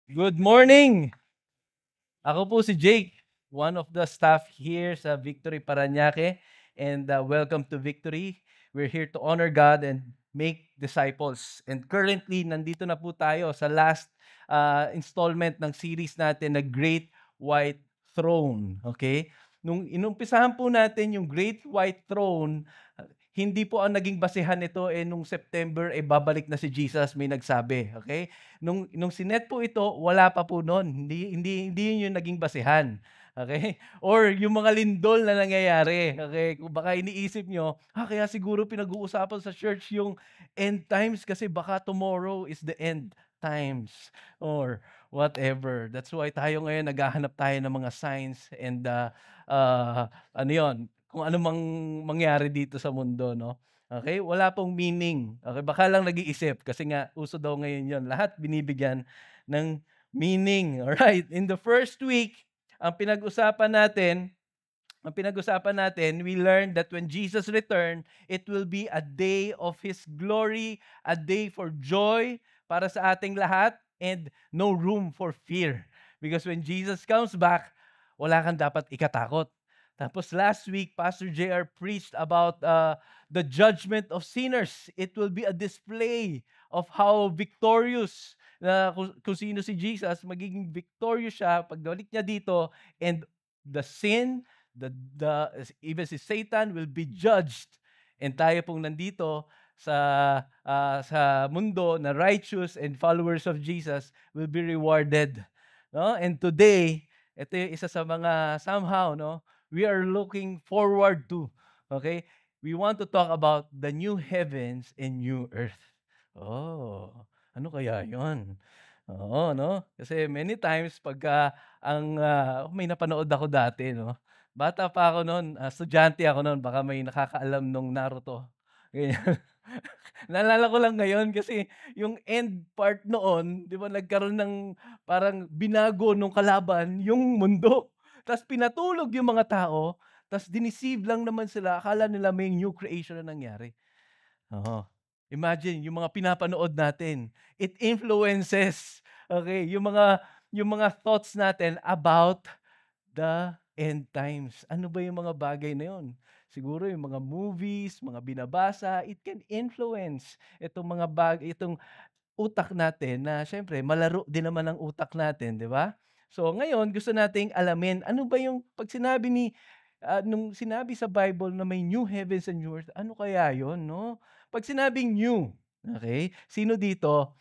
Good morning! Ako po si Jake, one of the staff here sa Victory Parañaque, and welcome to Victory. We're here to honor God and make disciples. And currently, nandito na po tayo sa last installment ng series natin na Great White Throne. Okay? Nung inumpisahan po natin yung Great White Throne, hindi po ang naging basehan nito nung September babalik na si Jesus, may nagsabi, okay? Nung sinet po ito, wala pa po noon. Hindi yun yung naging basehan. Okay? Or yung mga lindol na nangyayari. Okay? Kung baka iniisip nyo, kaya siguro pinag-uusapan sa church yung end times kasi baka tomorrow is the end times or whatever. That's why tayo ngayon naghahanap tayo ng mga signs and ano yon, kung ano mang mangyari dito sa mundo, no? Okay, wala pong meaning. Okay, baka lang nag-iisip kasi nga uso daw ngayon 'yon. Lahat binibigyan ng meaning. Alright, in the first week, ang pinag-usapan natin, we learned that when Jesus returned, it will be a day of His glory, a day for joy para sa ating lahat, and no room for fear. Because when Jesus comes back, wala kang dapat ikatakot. Tapos last week, Pastor JR preached about the judgment of sinners. It will be a display of how victorious na kung sino si Jesus, magiging victorious siya pagbalik niya dito, and the sin, the even si Satan will be judged. And tayo pong nandito sa mundo na righteous and followers of Jesus will be rewarded. No? And today, ito yung isa sa mga somehow, no, we are looking forward to. Okay? We want to talk about the new heavens and new earth. Oh, ano kaya 'yon? Oo, no? Kasi many times pagka may napanood ako dati, no? Bata pa ako no'n, estudyante ako no'n, baka may nakakaalam nung Naruto, ganyan. Naalala ko lang ngayon kasi yung end part noon, 'di ba, nagkaroon ng parang binago nung kalaban yung mundo. Ta's pinatulog yung mga tao, ta's diniceive lang naman sila, akala nila may new creation na nangyari. Oo. Imagine yung mga pinapanood natin, it influences, okay, yung mga thoughts natin about the end times. Ano ba yung mga bagay na yun? Siguro yung mga movies, mga binabasa, it can influence itong utak natin na siyempre malaro din naman ang utak natin, 'di ba? So ngayon gusto nating alamin ano ba yung 'pag sinabi nung sinabi sa Bible na may new heavens and new earth, ano kaya yun, 'no? 'Pag sinabing new, okay, sino dito,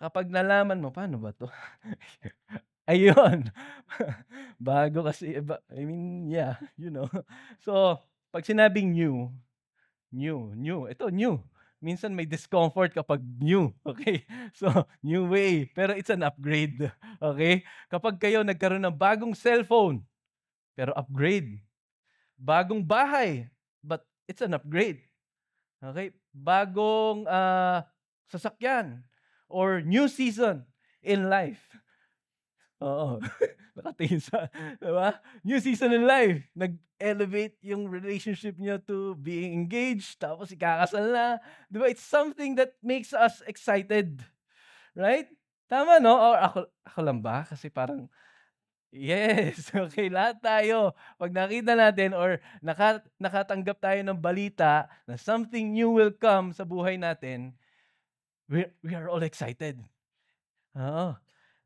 kapag nalaman mo, paano ba 'to? Ayun, bago kasi I mean, yeah, you know. So, 'pag sinabing new, ito new. Minsan may discomfort kapag new, okay? So, new way, pero it's an upgrade, okay? Kapag kayo nagkaroon ng bagong cellphone, pero upgrade. Bagong bahay, but it's an upgrade, okay? Bagong, sasakyan or new season in life. Oo, nakatingin sa 'di ba? New season in life, nag-elevate yung relationship niyo to being engaged, tapos ikakasal na, 'di ba? It's something that makes us excited, right? Tama 'no? Or ako lang ba? Kasi parang yes, okay, lahat tayo 'pag nakita natin or nakatanggap tayo ng balita na something new will come sa buhay natin, we are all excited. Oo.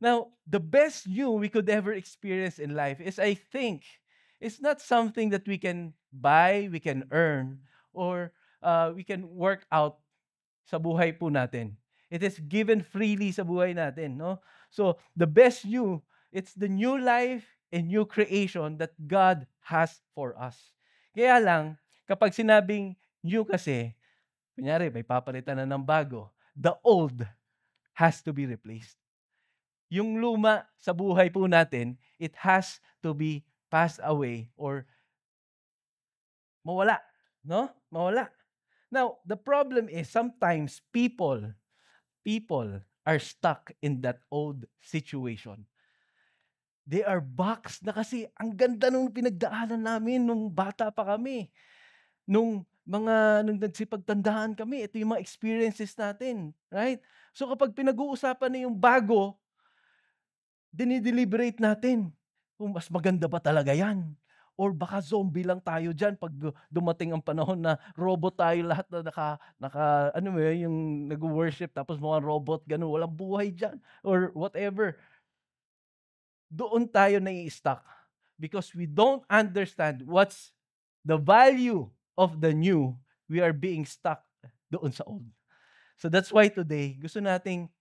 Now, the best you we could ever experience in life is, I think, it's not something that we can buy, we can earn, or we can work out sa buhay po natin. It is given freely sa buhay natin, no? So, the best you, it's the new life and new creation that God has for us. Kaya lang, kapag sinabing new kasi, kunyari may papalitan na ng bago, the old has to be replaced. Yung luma sa buhay po natin, it has to be passed away or mawala, no? Mawala. Now, the problem is sometimes people are stuck in that old situation. They are boxed na kasi ang ganda nung pinagdaanan namin nung bata pa kami. Nung nagsipagtandaan kami, ito yung mga experiences natin, right? So kapag pinag-uusapan na yung bago, dinideliberate natin kung mas maganda ba talaga yan. Or baka zombie lang tayo dyan pag dumating ang panahon na robot tayo lahat na ano mo yun, yung nag-worship tapos mga robot, ganun, walang buhay dyan. Or whatever. Doon tayo nai-stuck because we don't understand what's the value of the new. We are being stuck doon sa old. So that's why today, gusto nating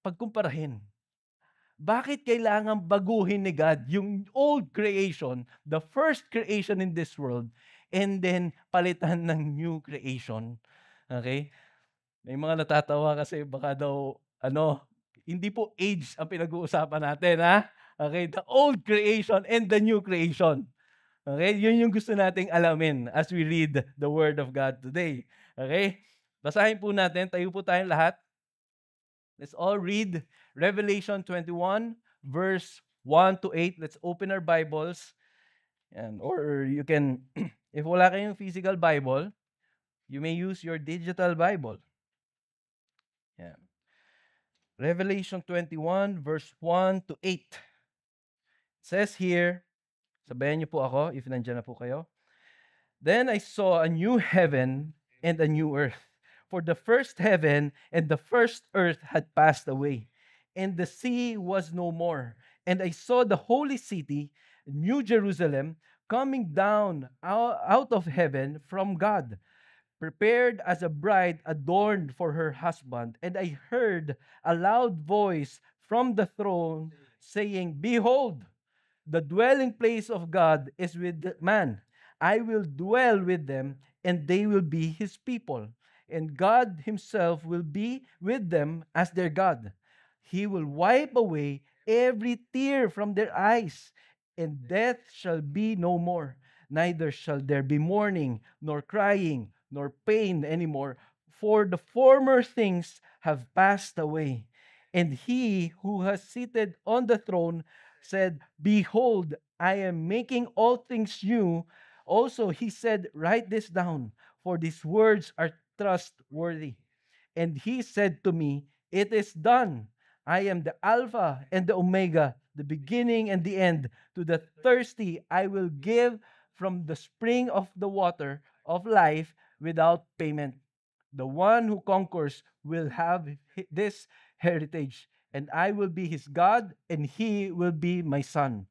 pagkumparahin. Bakit kailangan baguhin ni God yung old creation, the first creation in this world, and then palitan ng new creation? Okay? May mga natatawa kasi baka daw, hindi po age ang pinag-uusapan natin, ha? Okay? The old creation and the new creation. Okay? Yun yung gusto nating alamin as we read the Word of God today. Okay? Basahin po natin. Tayo po tayong lahat. Let's all read Revelation 21, verse 1 to 8. Let's open our Bibles. Or you can, if wala kayong physical Bible, you may use your digital Bible. Yan. Revelation 21, verse 1 to 8. It says here, sabayan niyo po ako if nandiyan na po kayo. Then I saw a new heaven and a new earth. For the first heaven and the first earth had passed away, and the sea was no more. And I saw the holy city, New Jerusalem, coming down out of heaven from God, prepared as a bride adorned for her husband. And I heard a loud voice from the throne saying, Behold, the dwelling place of God is with man. I will dwell with them, and they will be his people. And God himself will be with them as their God. He will wipe away every tear from their eyes, and death shall be no more. Neither shall there be mourning, nor crying, nor pain anymore, for the former things have passed away. And he who has seated on the throne said, Behold, I am making all things new. Also, he said, Write this down, for these words are trustworthy. And he said to me, It is done. I am the Alpha and the Omega, the beginning and the end. To the thirsty, I will give from the spring of the water of life without payment. The one who conquers will have this heritage, and I will be his God, and he will be my son.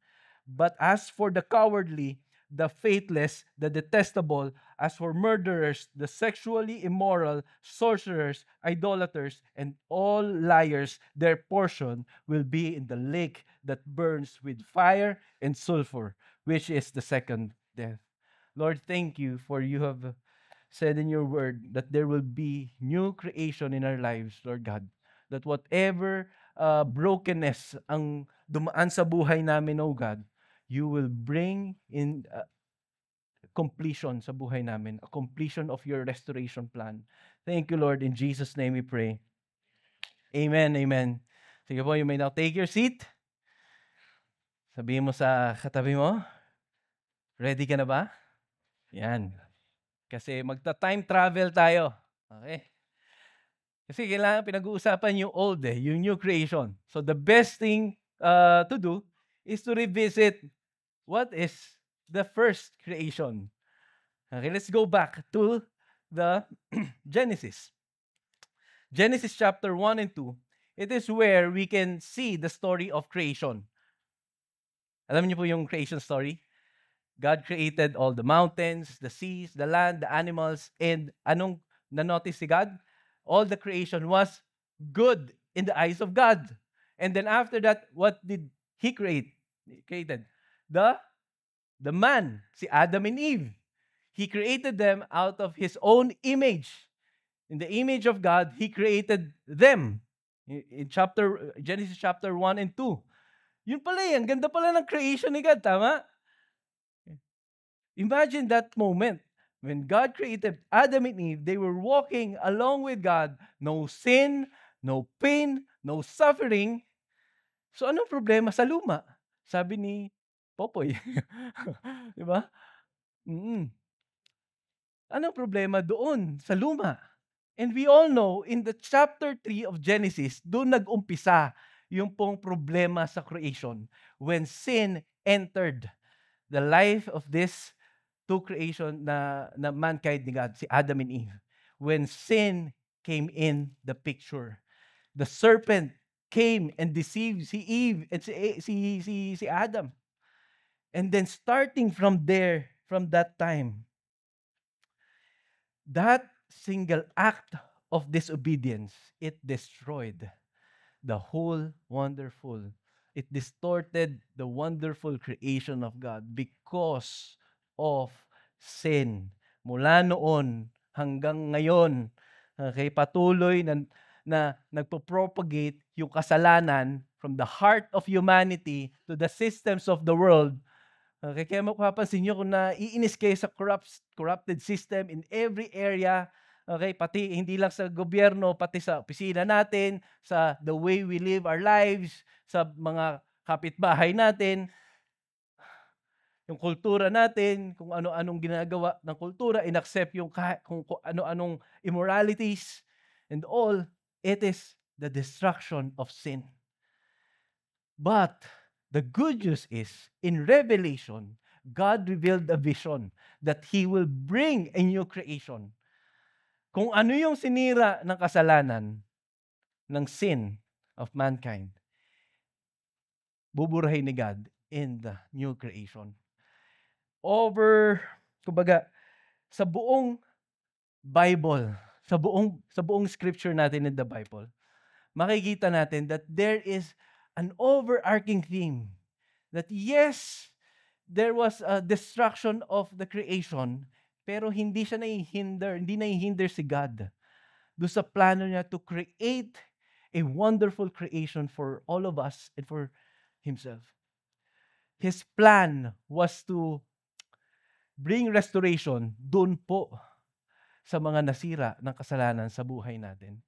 But as for the cowardly, the faithless, the detestable, as for murderers, the sexually immoral, sorcerers, idolaters, and all liars, their portion will be in the lake that burns with fire and sulfur, which is the second death. Lord, thank you for you have said in your word that there will be new creation in our lives, Lord God. That whatever brokenness ang dumaan sa buhay namin, oh God, you will bring in completion sa buhay namin, a completion of your restoration plan. Thank you, Lord. In Jesus' name we pray. Amen, amen. Sige po, you may now take your seat. Sabihin mo sa katabi mo, ready ka na ba? Yan. Kasi magta-time travel tayo. Okay? Kasi kailangan pinag-uusapan yung old yung new creation. So the best thing to do is to revisit what is the first creation. Okay, let's go back to the Genesis. Genesis chapter 1 and 2. It is where we can see the story of creation. Alam niyo po yung creation story? God created all the mountains, the seas, the land, the animals, and anong na-notice si God? All the creation was good in the eyes of God. And then after that, what did He create? He created the man, si Adam and Eve. He created them out of His own image. In the image of God, He created them. In Genesis chapter 1 and 2. Yun pala yan. Ganda pala ng creation ni God, tama? Imagine that moment when God created Adam and Eve, they were walking along with God, no sin, no pain, no suffering. So anong problema sa luma? Sabi ni Popoy. Di ba? Anong problema doon sa luma? And we all know, in the chapter 3 of Genesis, doon nag-umpisa yung pong problema sa creation. When sin entered the life of this two creation na mankind ni God, si Adam and Eve. When sin came in the picture, the serpent came and deceived si Eve and si Adam. And then starting from there, from that time, that single act of disobedience, it destroyed the whole wonderful. It distorted the wonderful creation of God because of sin. Mula noon hanggang ngayon, okay, patuloy na nagpo-propagate yung kasalanan from the heart of humanity to the systems of the world. Okay, kaya mapapansin nyo kung naiinis kayo sa corrupted system in every area, okay, pati hindi lang sa gobyerno, pati sa opisina natin, sa the way we live our lives, sa mga kapitbahay natin, yung kultura natin, kung ano-anong ginagawa ng kultura, inaccept yung kung ano-anong immoralities and all, it is the destruction of sin. But the good news is, in Revelation, God revealed a vision that He will bring a new creation. Kung ano yung sinira ng kasalanan, ng sin of mankind, buburahin ni God in the new creation. Kumbaga, sa buong Bible, sa buong scripture natin in the Bible, makikita natin that there is an overarching theme that yes, there was a destruction of the creation, pero hindi nahihinder si God doon sa plano niya to create a wonderful creation for all of us and for Himself. His plan was to bring restoration doon po sa mga nasira ng kasalanan sa buhay natin.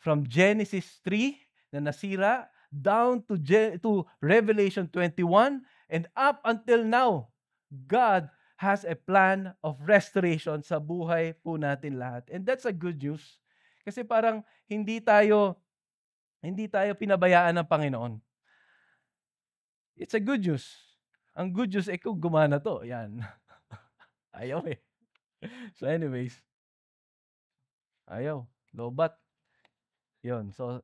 From Genesis 3 na nasira down to Revelation 21 and up until now, God has a plan of restoration sa buhay po natin lahat. And that's a good news. Kasi parang hindi tayo pinabayaan ng Panginoon. It's a good news. Ang good news kung gumana to, yan. Ayaw eh. So anyways, ayaw. Lobat. Yun. So,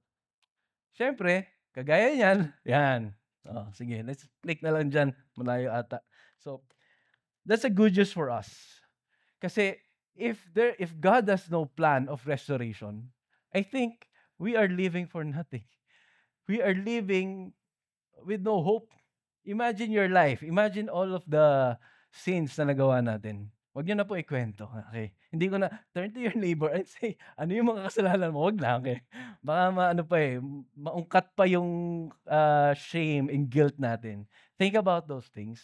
syempre, kagaya niyan, yan. Oh, sige, let's click na lang dyan. Malayo ata. So, that's a good news for us. Kasi, if God has no plan of restoration, I think we are living for nothing. We are living with no hope. Imagine your life. Imagine all of the sins na nagawa natin. Huwag niyo na po ikwento. Okay. Hindi ko na, turn to your neighbor and say, ano yung mga kasalanan mo? Huwag na. Okay. Baka maungkat pa yung shame and guilt natin. Think about those things.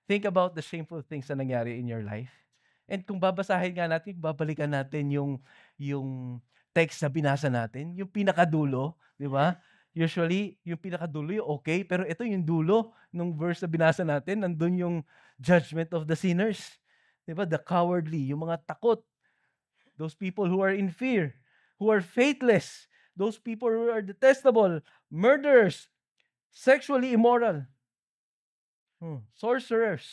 Think about the shameful things na nangyari in your life. And kung babasahin nga natin, babalikan natin yung text na binasa natin, yung pinakadulo, di ba? Usually, yung pinakadulo yung okay, pero ito yung dulo nung verse na binasa natin, nandun yung judgment of the sinners. Diba? The cowardly, yung mga takot. Those people who are in fear, who are faithless, those people who are detestable, murderers, sexually immoral, sorcerers,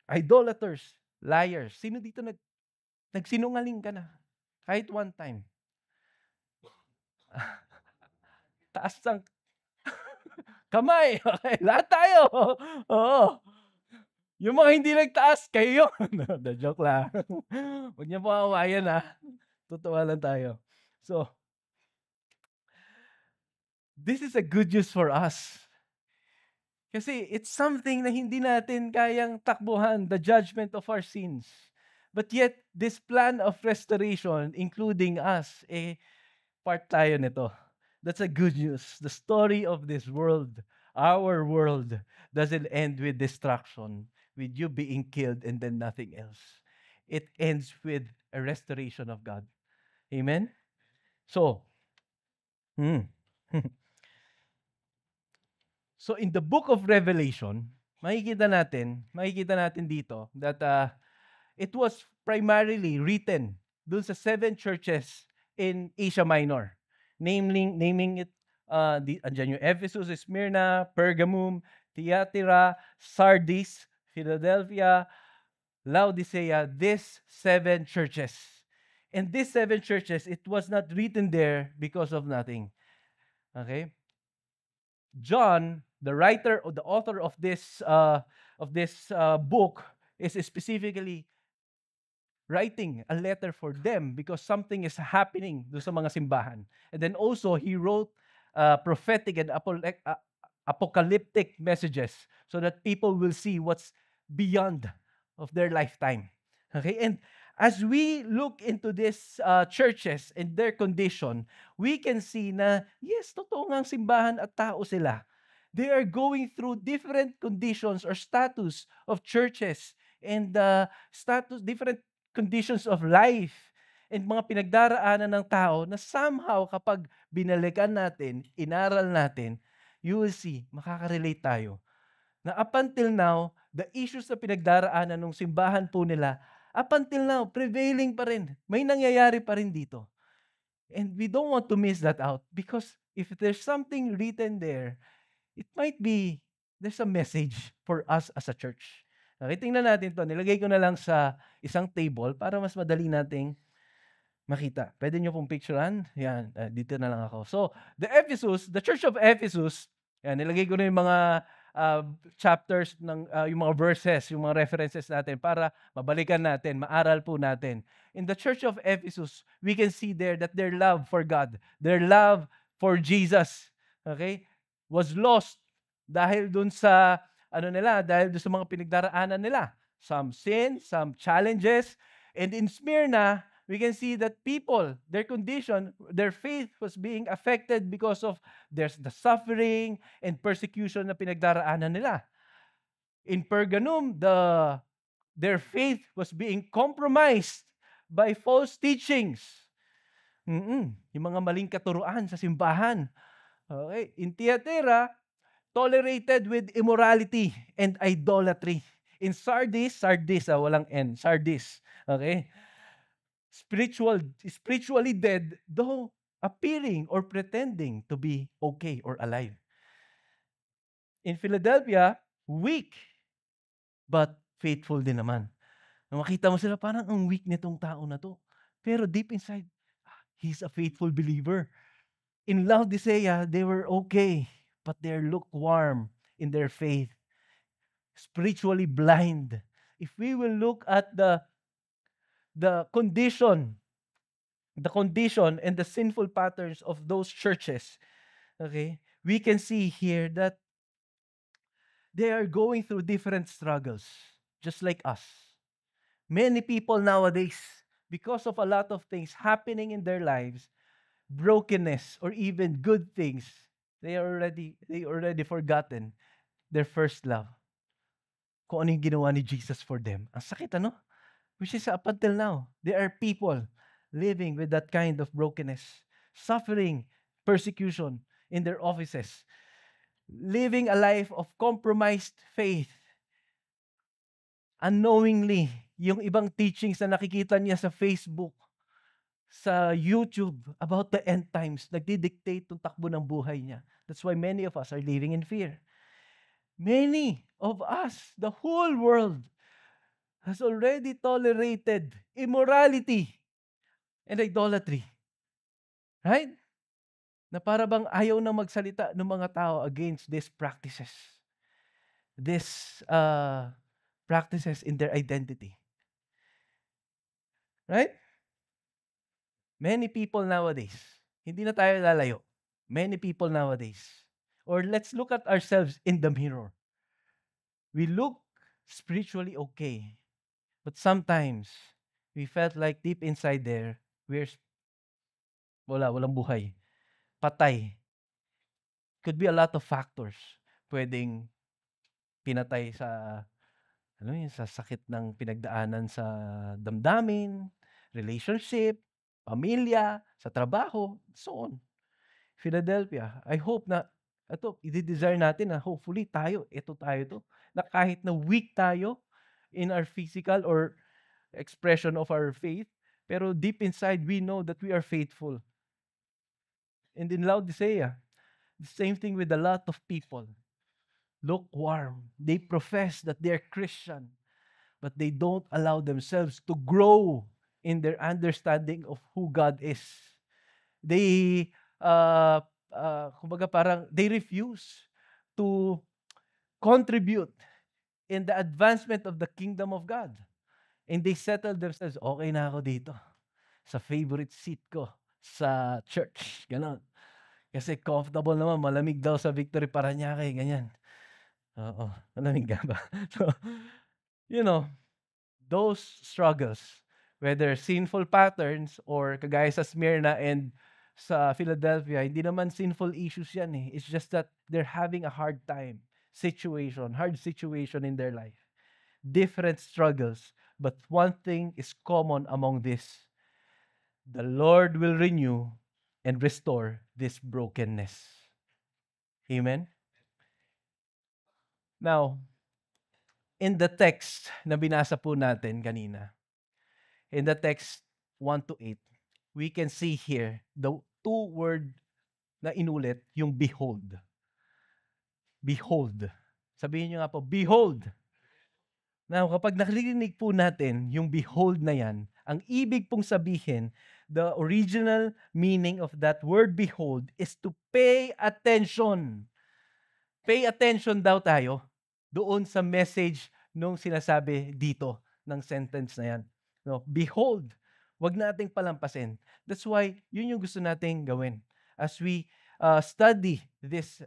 idolaters, liars. Sino dito nagsinungaling ka na? Kahit one time. Taas ng kamay. Okay, lahat tayo. Oo. Yung mga hindi nagtaas, kayo yun. The joke lang. Huwag niyo po awayan ha. Totoo lang tayo. So, this is a good news for us. Kasi it's something na hindi natin kayang takbuhan, the judgment of our sins. But yet, this plan of restoration, including us, part tayo nito. That's a good news. The story of this world, our world, doesn't end with destruction, with you being killed and then nothing else. It ends with a restoration of God. Amen? So, so in the book of Revelation, makikita natin dito that it was primarily written dun sa 7 churches in Asia Minor. Naming it Andyan yung Ephesus, Smyrna, Pergamum, Thyatira, Sardis, Philadelphia, Laodicea, these 7 churches. And these 7 churches, it was not written there because of nothing. Okay? John, the writer or the author of this book, is specifically writing a letter for them because something is happening do sa mga simbahan. And then also, he wrote prophetic and apocalyptic messages so that people will see what's beyond of their lifetime. Okay? And as we look into these churches and their condition, we can see na, yes, totoo nga ang simbahan at tao sila. They are going through different conditions or status of churches and different conditions of life and mga pinagdaraanan ng tao na somehow kapag binalikan natin, inaral natin, you will see, makaka-relate tayo. Na up until now, the issues na pinagdaraanan ng simbahan po nila, up until now, prevailing pa rin. May nangyayari pa rin dito. And we don't want to miss that out because if there's something written there, it might be there's a message for us as a church. Okay, tingnan natin to. Nilagay ko na lang sa isang table para mas madali nating makita. Pwede nyo pong picturean. Yan, dito na lang ako. So, the Church of Ephesus, yan, nilagay ko na yung mga chapters, yung mga verses, yung mga references natin para mabalikan natin, maaral po natin. In the Church of Ephesus, we can see there that their love for God, their love for Jesus, okay, was lost dahil dun sa dahil dun sa mga pinagdaraanan nila. Some sin, some challenges. And in Smyrna, we can see that people, their condition, their faith was being affected because of there's the suffering and persecution na pinagdaraanan nila. In Pergamum, their faith was being compromised by false teachings. Yung mga maling katuruan sa simbahan. Okay. In Thyatira, tolerated with immorality and idolatry. In Sardis, walang N, Sardis, okay? Spiritually dead, though appearing or pretending to be okay or alive. In Philadelphia, weak, but faithful din naman. Nung makita mo sila, parang ang weak nitong tao na to. Pero deep inside, he's a faithful believer. In Laodicea, they were okay, but they're lukewarm in their faith, spiritually blind. If we will look at the condition and the sinful patterns of those churches, okay, we can see here that they are going through different struggles, just like us. Many people nowadays, because of a lot of things happening in their lives, brokenness or even good things, they already forgotten their first love. Kung ano yung ginawa ni Jesus for them. Ang sakit, ano? Which is up until now, there are people living with that kind of brokenness, suffering persecution in their offices, living a life of compromised faith. Unknowingly, yung ibang teachings na nakikita niya sa Facebook, sa YouTube about the end times, nagdi-dictate yung takbo ng buhay niya. That's why many of us are living in fear. Many of us, the whole world, has already tolerated immorality and idolatry. Right? Na para bang ayaw na magsalita ng mga tao against these practices. These practices in their identity. Right? Many people nowadays, hindi na tayo lalayo. Many people nowadays. Or let's look at ourselves in the mirror. We look spiritually okay. But sometimes, we felt like deep inside there, walang buhay. Patay. Could be a lot of factors. Pwedeng pinatay sa sa sakit ng pinagdaanan sa damdamin, relationship, pamilya, sa trabaho, so on. Philadelphia, I hope na ito, i-desire natin na hopefully tayo to, na kahit na weak tayo in our physical or expression of our faith, pero deep inside we know that we are faithful. And in Laodicea, The same thing with a lot of people. Lukewarm. They profess that they're Christian, but they don't allow themselves to grow in their understanding of who God is. They, kumbaga parang, they refuse to contribute in the advancement of the kingdom of God. And they settle themselves, okay na ako dito, sa favorite seat ko, sa church, ganon. Kasi comfortable naman, malamig daw sa Victory Parañaque, ganyan. Oo, malamig nga ba? So, you know, those struggles, whether sinful patterns or kagaya sa Smyrna and sa Philadelphia, hindi naman sinful issues yan eh. It's just that they're having a hard situation in their life. Different struggles, but one thing is common among this. The Lord will renew and restore this brokenness. Amen? Now, in the text na binasa po natin kanina, in the text 1 to 8, we can see here the two word na inulit, yung behold. Behold. Sabihin nyo nga po, behold. Now, kapag nakarinig po natin yung behold na yan, ang ibig pong sabihin, the original meaning of that word behold is to pay attention. Pay attention daw tayo doon sa message nung sinasabi dito ng sentence na yan. No, behold, wag nating palampasin. That's why yun yung gusto nating gawin. As we study these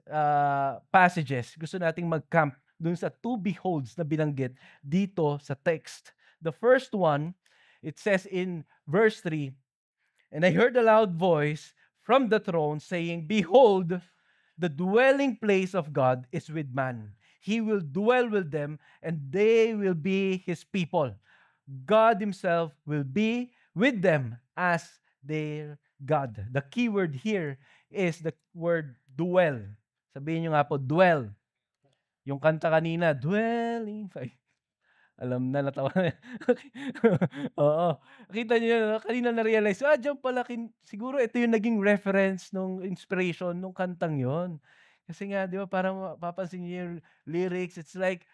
passages, gusto nating mag-camp dun sa two beholds na binanggit dito sa text. The first one, it says in verse 3, "And I heard a loud voice from the throne saying, Behold, the dwelling place of God is with man. He will dwell with them, and they will be his people. God himself will be with them as their God." The key word here is the word dwell. Sabihin nyo nga po, dwell. Yung kanta kanina, dwelling. Alam na, natawa na. Oo. Kita niyo yun, no? Kanina na-realize, diyan pala, siguro ito yung naging reference nung inspiration nung kantang yon. Kasi nga, di ba, parang mapapansin niyo yung lyrics, it's like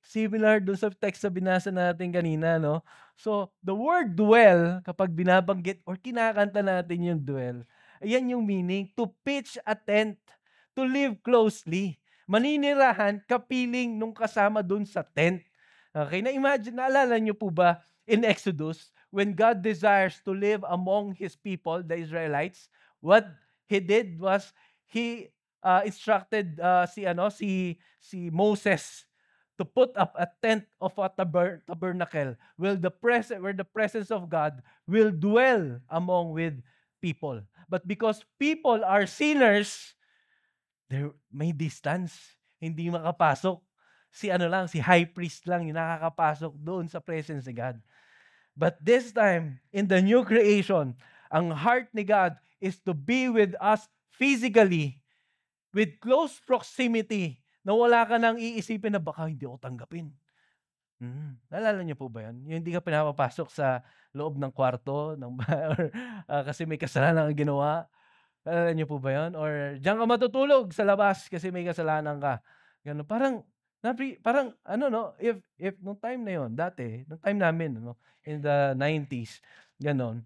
similar dun sa text na binasa natin kanina, no? So, the word dwell, kapag binabanggit or kinakanta natin yung dwell, ayan yung meaning, to pitch a tent, to live closely. Maninirahan, kapiling nung kasama dun sa tent. Okay, na-imagine, naalala niyo po ba in Exodus, when God desires to live among His people, the Israelites, what He did was, He instructed si Moses to put up a tent of a tabernacle where the presence of God will dwell among with people. But because people are sinners, there may distance, hindi makapasok. Si high priest lang yung nakakapasok doon sa presence ni God. But this time, in the new creation, ang heart ni God is to be with us physically, with close proximity, na wala ka nang iisipin na baka hindi ako tanggapin. Naalala niyo po ba yan? Yung hindi ka pinapapasok sa loob ng kwarto or kasi may kasalanan kang ginawa. Naalala niyo po ba yan? Or diyan ka matutulog sa labas kasi may kasalanan ka. Ganun. Parang if nung time na yon, dati, nung time namin, in the 90s, ganon.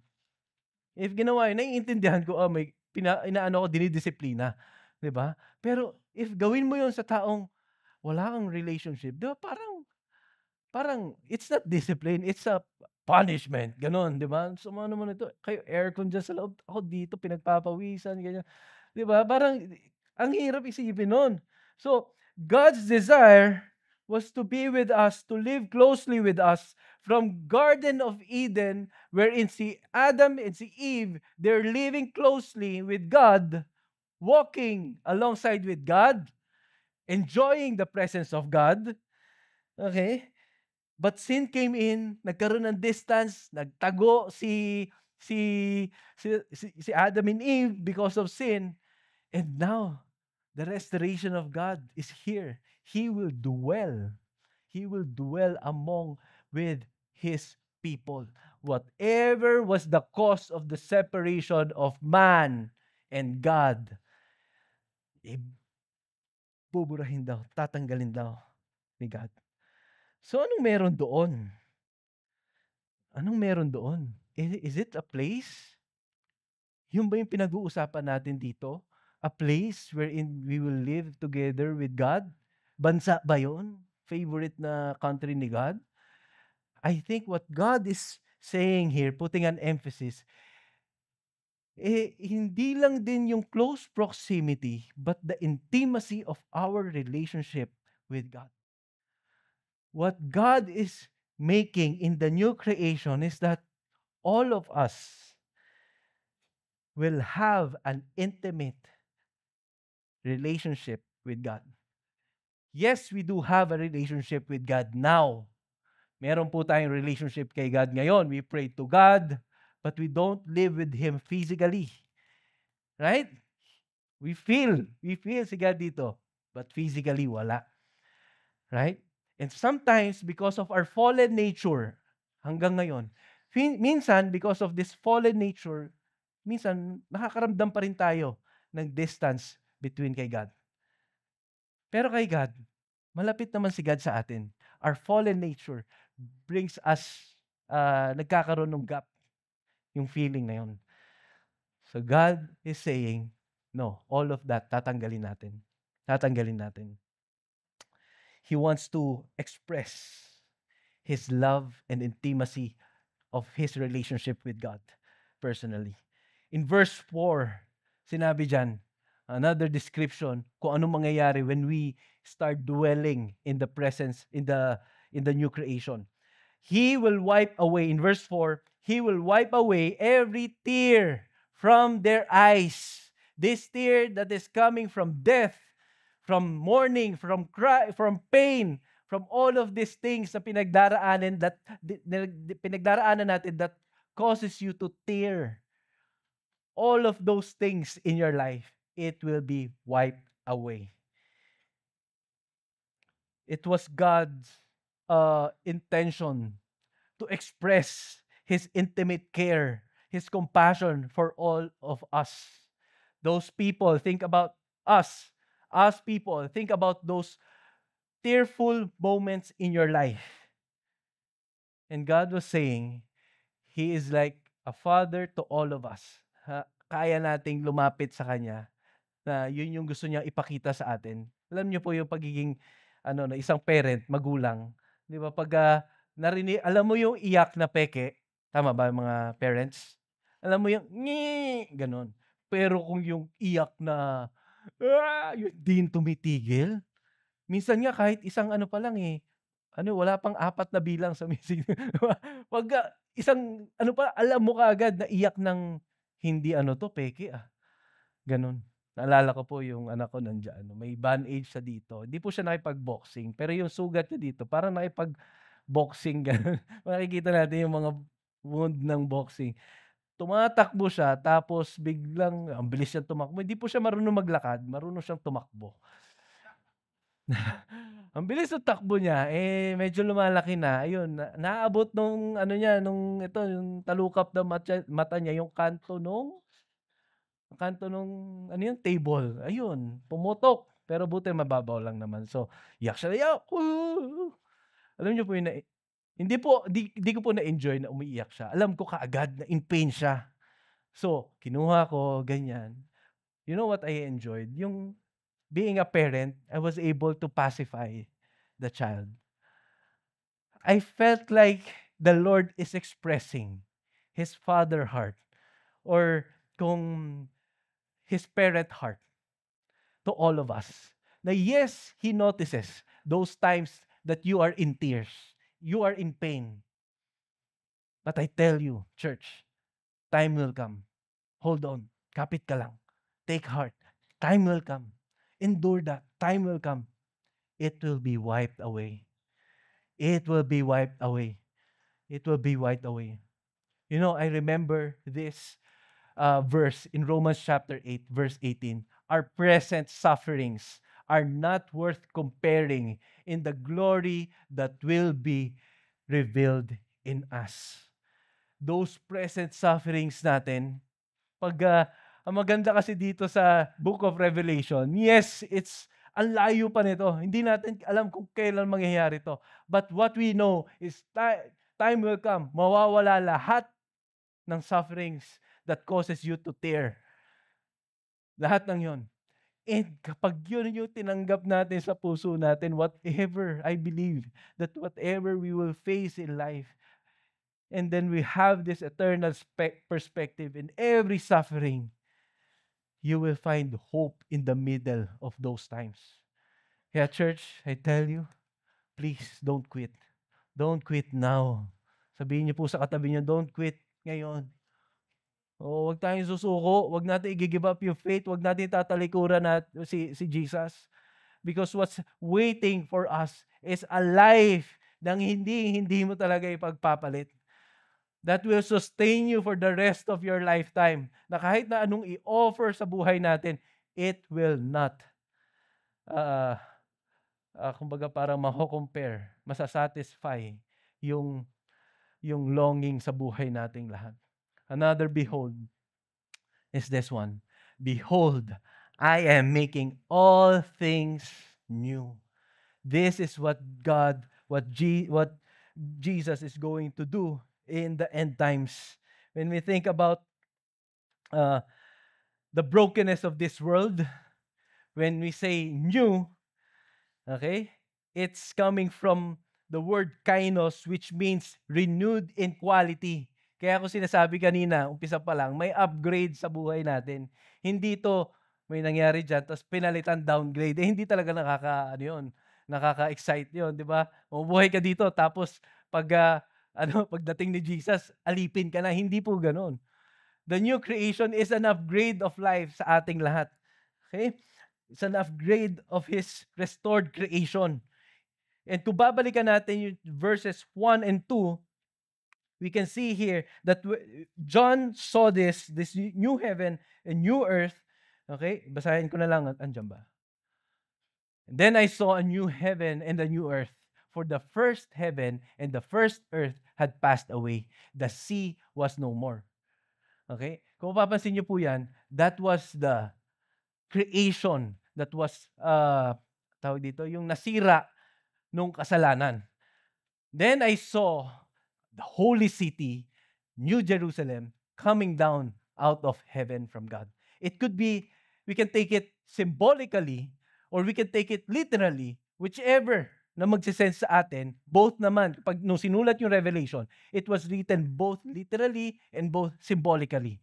If ginawa yun, naiintindihan ko, may inaano ko, dinidisiplina. 'Di ba? Pero if gawin mo yon sa taong wala kang relationship, 'di ba parang it's not discipline, it's a punishment, gano'n, 'di ba? So ano naman ito, kayo aircon diyan sa loob, ako dito pinagpapawisan, ganyan. 'Di ba? Parang ang hirap isipin nun. So, God's desire was to be with us, to live closely with us from Garden of Eden, wherein si Adam and si Eve, they're living closely with God, walking alongside with God, enjoying the presence of God. Okay? But sin came in, nagkaroon ng distance, nagtago si Adam and Eve because of sin. And now, the restoration of God is here. He will dwell. He will dwell among with His people. Whatever was the cause of the separation of man and God, buburahin daw, tatanggalin daw ni God. So anong meron doon? Anong meron doon? Is it a place? Yun ba yung pinag-uusapan natin dito? A place wherein we will live together with God? Bansa ba yun? Favorite na country ni God? I think what God is saying here, putting an emphasis, hindi lang din yung close proximity, but the intimacy of our relationship with God. What God is making in the new creation is that all of us will have an intimate relationship with God. Yes, we do have a relationship with God now. Meron po tayong relationship kay God ngayon. We pray to God, but we don't live with Him physically. Right? We feel si God dito, but physically wala. Right? And sometimes, because of our fallen nature, hanggang ngayon, minsan, because of this fallen nature, minsan, nakakaramdam pa rin tayo ng distance between kay God. Pero kay God, malapit naman si God sa atin. Our fallen nature brings us, nagkakaroon ng gap, yung feeling na yun. So God is saying, no, all of that, tatanggalin natin. Tatanggalin natin. He wants to express His love and intimacy of His relationship with God personally. In verse 4, sinabi dyan, another description kung anong mangyayari when we start dwelling in the presence, in the new creation. He will wipe away, in verse 4, He will wipe away every tear from their eyes. This tear that is coming from death, from mourning, from cry, from pain, from all of these things na pinagdaraanan natin that causes you to tear. All of those things in your life, it will be wiped away. It was God's intention to express His intimate care, His compassion for all of us. Those people, think about us. Us people, think about those tearful moments in your life. And God was saying, He is like a father to all of us. Kaya nating lumapit sa Kanya na yun yung gusto niyang ipakita sa atin. Alam niyo po yung pagiging na isang parent, magulang. Di ba? Pag narinig, alam mo yung iyak na peke, tama ba mga parents? Alam mo yung ganon. Pero kung yung iyak na yung din tumitigil, minsan nga kahit isang pa lang wala pang 4 na bilang sa music. Pag isang pa, alam mo kaagad na iyak ng hindi to, peke Gano'n. Naalala ko po yung anak ko nandiyan, may bandage siya dito. Hindi po siya nakipag-boxing, pero yung sugat niya dito parang nakipag-boxing gano'n. Makikita natin yung mga wound ng boxing. Tumatakbo siya tapos biglang ang bilis niyang tumakbo. Hindi po siya marunong maglakad, marunong siyang tumakbo. Ang bilis ng takbo niya, medyo lumalaki na. Ayun, naabot nung niya, yung talukap ng mata niya, yung kanto nung table. Ayun, pumutok. Pero buti mababaw lang naman. So, iyak siya, iyak. Alam niyo po yun hindi ko po na-enjoy na umiiyak siya. Alam ko kaagad na in pain siya. So, kinuha ko, ganyan. You know what I enjoyed? Yung being a parent, I was able to pacify the child. I felt like the Lord is expressing His father heart or kung His parent heart to all of us. Na yes, He notices those times that you are in tears, you are in pain. But I tell you, church, time will come. Hold on. Kapit ka lang. Take heart. Time will come. Endure that. Time will come. It will be wiped away. It will be wiped away. It will be wiped away. You know, I remember this verse in Romans chapter 8, verse 18. Our present sufferings are not worth comparing in the glory that will be revealed in us. Those present sufferings natin, pag Ang maganda kasi dito sa Book of Revelation, yes, it's ang layo pa nito. Hindi natin alam kung kailan mangyayari to. But what we know is time will come. Mawawala lahat ng sufferings that causes you to tear. Lahat ng yon. And kapag yun yung tinanggap natin sa puso natin, whatever, I believe that whatever we will face in life, and then we have this eternal perspective in every suffering, you will find hope in the middle of those times. Kaya church, I tell you, please don't quit. Don't quit now. Sabihin niyo po sa katabi niyo, don't quit ngayon. O wag tayong susuko, wag natin i-give up yung faith, wag natin tatalikuran si Jesus. Because what's waiting for us is a life nang hindi mo talaga ipagpapalit. That will sustain you for the rest of your lifetime. Na kahit na anong i-offer sa buhay natin, it will not, kumbaga parang maho-compare, masasatisfy yung longing sa buhay nating lahat. Another behold is this one. Behold, I am making all things new. This is what Jesus is going to do in the end times. When we think about the brokenness of this world, when we say new, okay, it's coming from the word kainos, which means renewed in quality. Kaya ako sinasabi kanina, umpisa pa lang, may upgrade sa buhay natin. Hindi to may nangyari dyan, tapos pinalitan downgrade. Hindi talaga nakaka-excite yun, di ba? Mabuhay ka dito, tapos pagdating ni Jesus, alipin ka na. Hindi po ganun. The new creation is an upgrade of life sa ating lahat. Okay? It's an upgrade of His restored creation. And kung babalikan natin yung verses 1 and 2, we can see here that John saw this new heaven and new earth. Okay? Basahin ko na lang. Andiyan ba? And then I saw a new heaven and a new earth. For the first heaven and the first earth had passed away. The sea was no more. Okay? Kung mapapansin niyo po yan, that was the creation that was, tawag dito, yung nasira nung kasalanan. Then I saw the holy city, New Jerusalem, coming down out of heaven from God. It could be, we can take it symbolically, or we can take it literally, whichever na magsisense sa atin, both naman, pag nung sinulat yung Revelation, it was written both literally and both symbolically.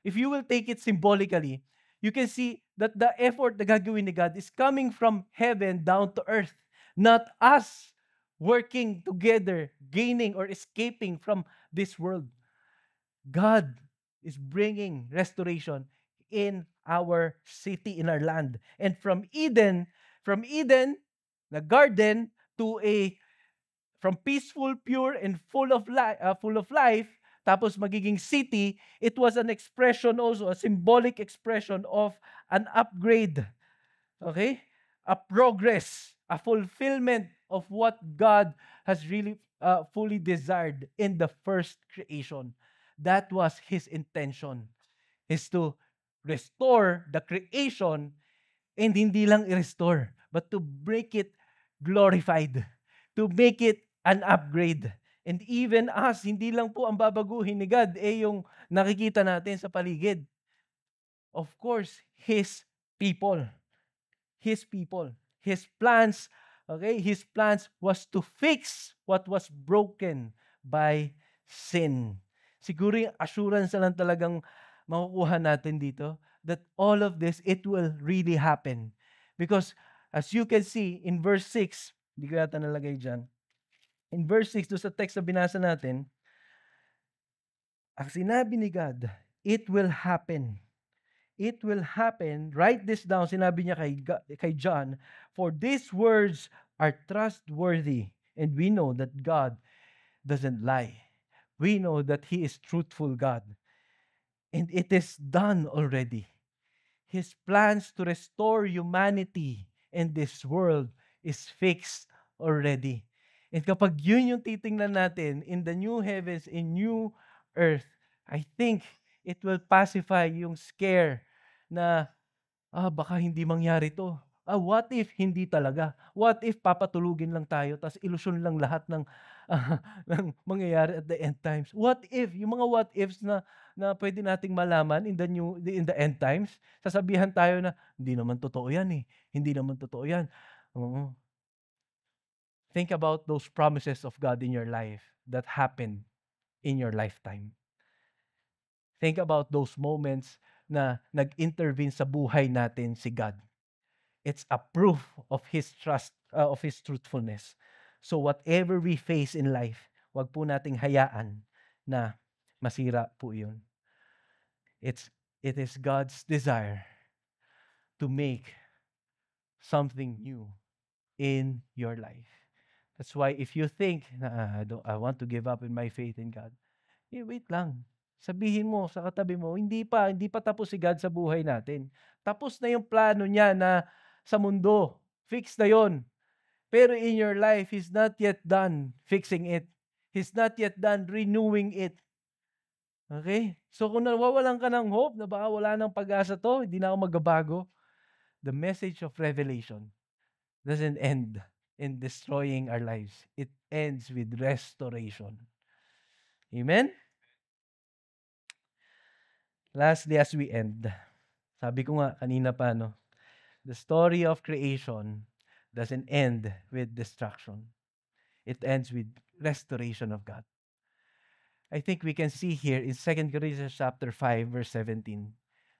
If you will take it symbolically, you can see that the effort na gagawin ni God is coming from heaven down to earth. Not us working together, gaining or escaping from this world. God is bringing restoration in our city, in our land. And from Eden, the garden, from peaceful, pure, and full of life, tapos magiging city, it was an expression also, a symbolic expression of an upgrade. Okay? A progress, a fulfillment of what God has really fully desired in the first creation. That was His intention, is to restore the creation, and hindi lang i-restore, but to make it glorified, to make it an upgrade. And even us, hindi lang po ang babaguhin ni God, yung nakikita natin sa paligid. Of course, His people. His people. His plans, okay? His plans was to fix what was broken by sin. Siguro yung assurance na lang talagang makukuha natin dito that all of this, it will really happen. Because as you can see in verse 6, hindi ko yata nalagay dyan. In verse 6, doon sa text na binasa natin, ang sinabi ni God, it will happen. It will happen. Write this down. Sinabi niya kay John, for these words are trustworthy, and we know that God doesn't lie. We know that He is truthful God. And it is done already. His plans to restore humanity in this world is fixed already. And kapag yun yung titingnan natin in the new heavens and new earth, I think It will pacify yung scare na, baka hindi mangyari 'to. What if hindi talaga? What if papatulugin lang tayo ta's ilusyon lang lahat ng, ng mangyayari at the end times? What if, yung mga what ifs na puwede nating malaman in the end times, sasabihan tayo na, "Hindi naman totoo 'yan, eh. Hindi naman totoo 'yan." Oo. Think about those promises of God in your life that happened in your lifetime. Think about those moments na nag-intervene sa buhay natin si God. It's a proof of His trust, of His truthfulness. So whatever we face in life, wag po nating hayaan na masira po yun. It is God's desire to make something new in your life. That's why if you think na, I want to give up in my faith in God, wait lang. Sabihin mo sa katabi mo, hindi pa tapos si God sa buhay natin. Tapos na yung plano niya na sa mundo. Fix na yon. Pero in your life, He's not yet done fixing it. He's not yet done renewing it. Okay? So kung nawawalan ka ng hope na baka wala nang pag-asa to, hindi na ako magbabago, the message of Revelation doesn't end in destroying our lives. It ends with restoration. Amen? Lastly, as we end, sabi ko nga kanina pa, the story of creation doesn't end with destruction. It ends with restoration of God. I think we can see here in 2 Corinthians chapter 5, verse 17.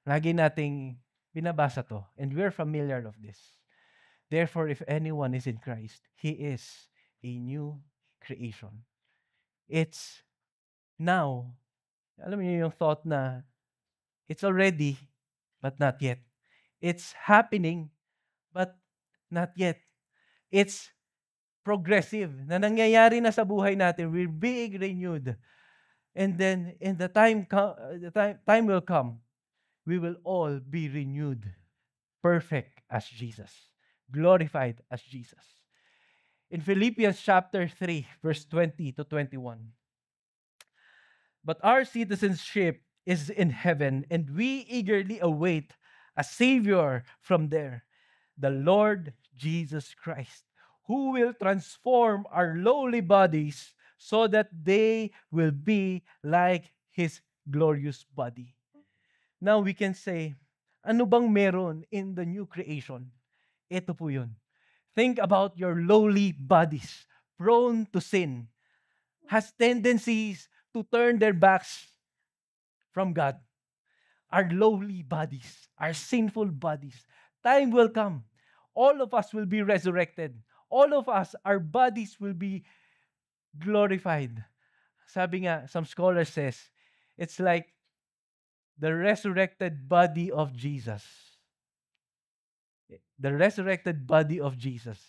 Lagi nating binabasa to, and we're familiar of this. Therefore, if anyone is in Christ, he is a new creation. It's now. Alam niyo yung thought na it's already, but not yet. It's happening, but not yet. It's progressive na nangyayari na sa buhay natin. We're being renewed. And then, in the time will come, we will all be renewed, perfect as Jesus, glorified as Jesus. In Philippians chapter 3, verse 20 to 21, but our citizenship is in heaven, and we eagerly await a Savior from there, the Lord Jesus Christ, who will transform our lowly bodies so that they will be like His glorious body. Now we can say, ano bang meron in the new creation? Ito po yun. Think about your lowly bodies, prone to sin, has tendencies to turn their backs from God. Our lowly bodies, our sinful bodies. Time will come. All of us will be resurrected. All of us, our bodies will be glorified. Sabi nga, some scholars says, it's like the resurrected body of Jesus. The resurrected body of Jesus.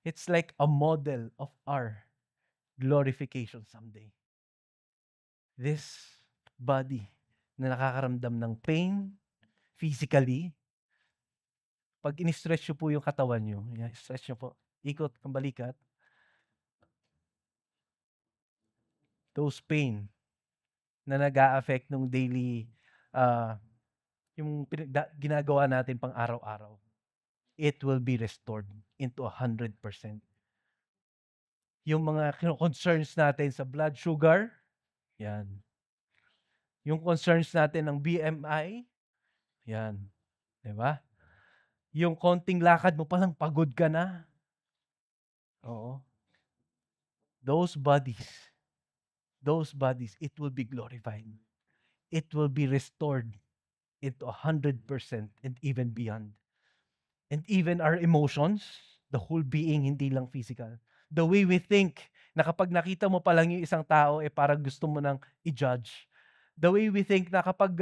It's like a model of our glorification someday. This body na nakakaramdam ng pain physically, pag in-stretch nyo po yung katawan nyo, stretch nyo po, ikot ang balikat, those pain na nag-a-affect ng daily, yung ginagawa natin pang araw-araw, it will be restored into 100%. Yung mga concerns natin sa blood sugar, yan. Yung concerns natin ng BMI, yan. Diba? Yung konting lakad mo palang pagod ka na. Oo. Those bodies, it will be glorified. It will be restored into 100% and even beyond. And even our emotions, the whole being, hindi lang physical. The way we think, na kapag nakita mo pa lang yung isang tao, parang gusto mo nang i-judge. The way we think na kapag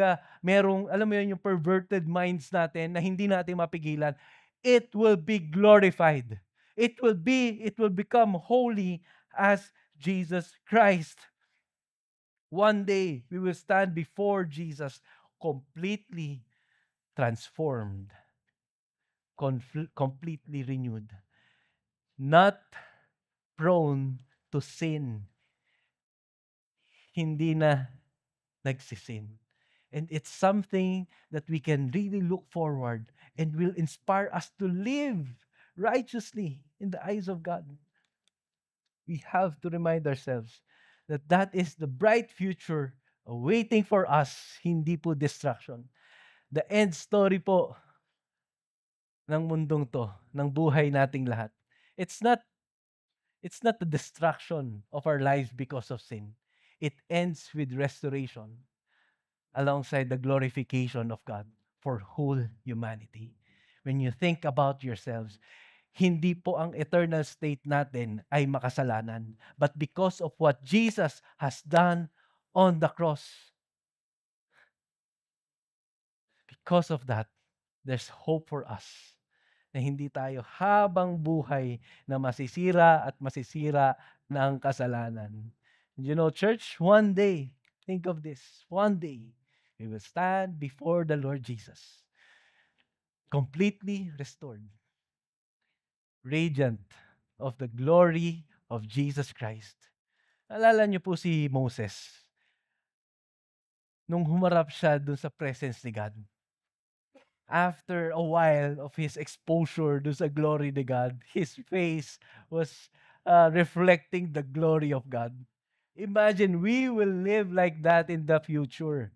merong, alam mo yun, yung perverted minds natin na hindi natin mapigilan, it will be glorified. It will become holy as Jesus Christ. One day, we will stand before Jesus completely transformed, completely renewed, not prone to sin. Hindi na nagsisin. And it's something that we can really look forward and will inspire us to live righteously in the eyes of God. We have to remind ourselves that that is the bright future waiting for us, hindi po distraction. The end story po ng mundong to, ng buhay nating lahat. It's not it's not the destruction of our lives because of sin. It ends with restoration alongside the glorification of God for whole humanity. When you think about yourselves, hindi po ang eternal state natin ay makasalanan, but because of what Jesus has done on the cross. Because of that, there's hope for us na hindi tayo habang buhay na masisira at masisira ng kasalanan. And you know, church, one day, think of this, one day, we will stand before the Lord Jesus, completely restored, radiant of the glory of Jesus Christ. Alala niyo po si Moses, nung humarap siya dun sa presence ni God. After a while of his exposure dun sa glory ni God, his face was reflecting the glory of God. Imagine, we will live like that in the future.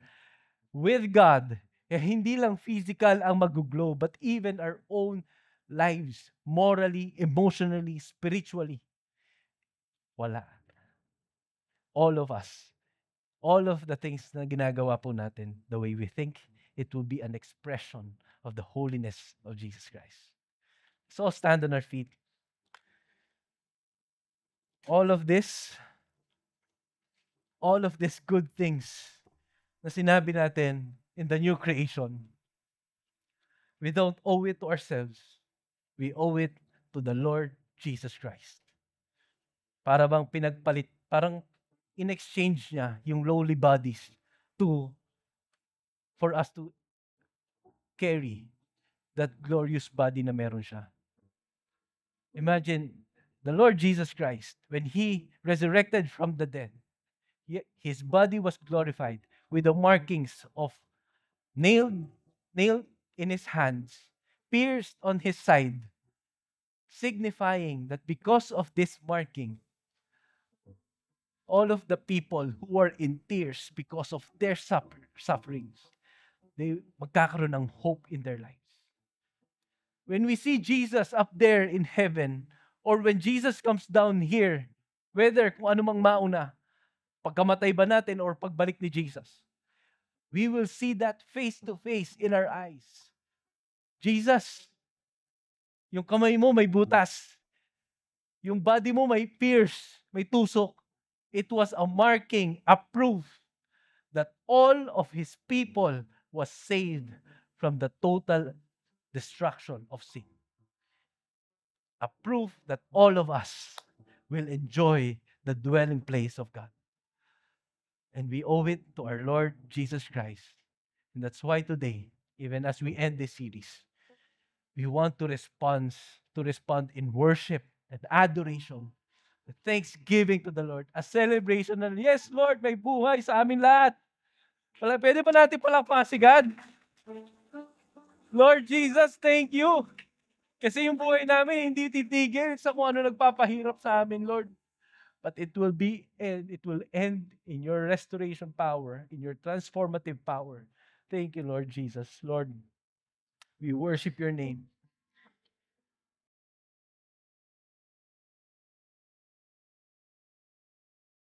With God, hindi lang physical ang mag-glow, but even our own lives, morally, emotionally, spiritually. Wala. All of us. All of the things na ginagawa po natin, the way we think, it will be an expression of the holiness of Jesus Christ. So stand on our feet. All of these good things na sinabi natin in the new creation, we don't owe it to ourselves. We owe it to the Lord Jesus Christ. Para bang pinagpalit, parang in-exchange niya yung lowly bodies for us to carry that glorious body na meron siya. Imagine, the Lord Jesus Christ, when He resurrected from the dead, His body was glorified with the markings of nailed in His hands, pierced on His side, signifying that because of this marking, all of the people who are in tears because of their sufferings, they magkakaroon ng hope in their lives. When we see Jesus up there in heaven, or when Jesus comes down here, whether kung ano mang mauna, pagkamatay ba natin or pagbalik ni Jesus, we will see that face to face in our eyes. Jesus, yung kamay mo may butas. Yung body mo may pierce, may tusok. It was a marking, a proof that all of His people was saved from the total destruction of sin. A proof that all of us will enjoy the dwelling place of God. And we owe it to our Lord Jesus Christ. And that's why today, even as we end this series, we want to respond in worship and adoration, thanksgiving to the Lord, a celebration na, yes, Lord, may buhay sa amin lahat. Pwede pa natin palakpakan si God? Lord Jesus, thank you. Kasi yung buhay namin hindi titigil sa kung ano nagpapahirap sa amin, Lord. But it will end in your restoration power, in your transformative power. Thank you, Lord Jesus. Lord, we worship your name.